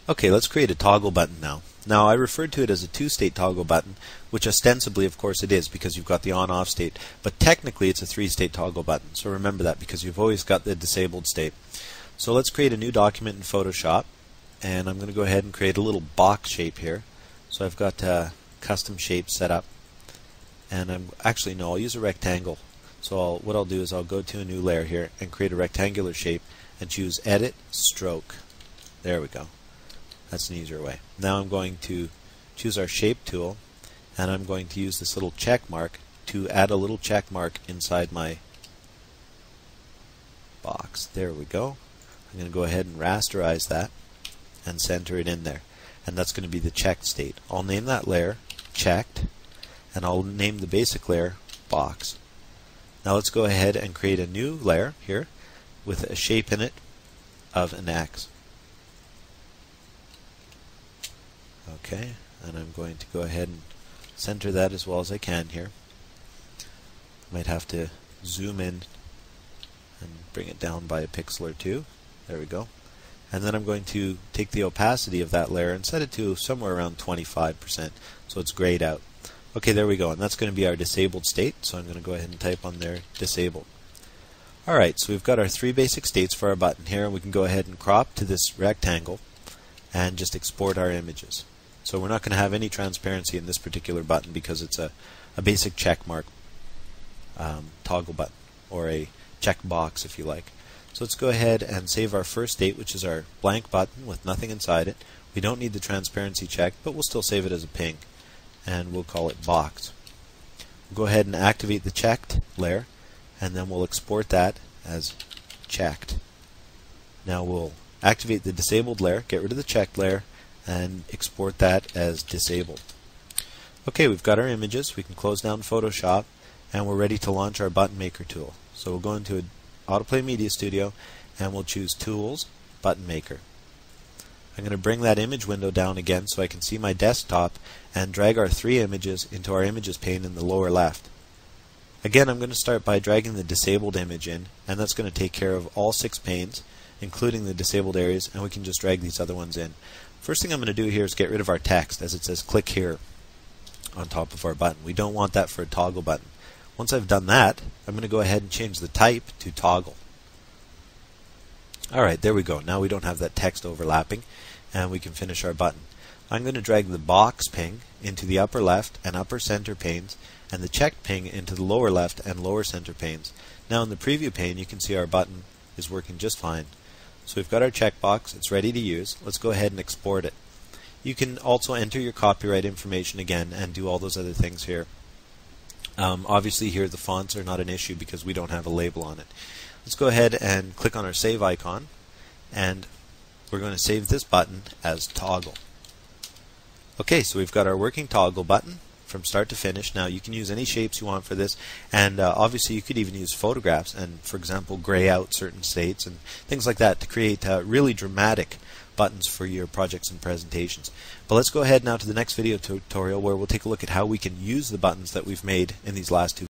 Okay, let's create a toggle button now. Now I referred to it as a two-state toggle button, which ostensibly of course it is because you've got the on-off state, but technically it's a three-state toggle button, so remember that because you've always got the disabled state. So let's create a new document in Photoshop, and I'm going to go ahead and create a little box shape here. So I've got custom shape set up, and I'll use a rectangle. So what I'll do is I'll go to a new layer here and create a rectangular shape and choose Edit, Stroke. There we go. That's an easier way. Now I'm going to choose our shape tool, and I'm going to use this little check mark to add a little check mark inside my box. There we go. I'm going to go ahead and rasterize that and center it in there. And that's going to be the checked state. I'll name that layer Checked, and I'll name the basic layer Box. Now let's go ahead and create a new layer here with a shape in it of an X. Okay, and I'm going to go ahead and center that as well as I can here. Might have to zoom in and bring it down by a pixel or two. There we go. And then I'm going to take the opacity of that layer and set it to somewhere around 25%, so it's grayed out. Okay, there we go, and that's going to be our disabled state, so I'm going to go ahead and type on there disabled. Alright, so we've got our three basic states for our button here, and we can go ahead and crop to this rectangle and just export our images. So we're not going to have any transparency in this particular button because it's a basic check mark toggle button, or a check box if you like. So let's go ahead and save our first state, which is our blank button with nothing inside it. We don't need the transparency check, but we'll still save it as a ping, and we'll call it box. We'll go ahead and activate the checked layer, and then we'll export that as checked. Now we'll activate the disabled layer, get rid of the checked layer, and export that as disabled. Okay, we've got our images. We can close down Photoshop, and we're ready to launch our button maker tool. So we'll go into AutoPlay Media Studio, and we'll choose Tools, Button Maker. I'm going to bring that image window down again so I can see my desktop and drag our three images into our images pane in the lower left. Again, I'm going to start by dragging the disabled image in, and that's going to take care of all 6 panes, including the disabled areas, and we can just drag these other ones in. First thing I'm going to do here is get rid of our text, as it says click here on top of our button. We don't want that for a toggle button. Once I've done that, I'm going to go ahead and change the type to toggle. Alright, there we go. Now we don't have that text overlapping, and we can finish our button. I'm going to drag the box ping into the upper left and upper center panes, and the checked ping into the lower left and lower center panes. Now in the preview pane, you can see our button is working just fine. So we've got our checkbox, it's ready to use. Let's go ahead and export it. You can also enter your copyright information again and do all those other things here. Obviously here the fonts are not an issue because we don't have a label on it. Let's go ahead and click on our save icon, and we're going to save this button as toggle. Okay, so we've got our working toggle button from start to finish. Now you can use any shapes you want for this, and obviously you could even use photographs and, for example, gray out certain states and things like that to create really dramatic buttons for your projects and presentations. But let's go ahead now to the next video tutorial where we'll take a look at how we can use the buttons that we've made in these last two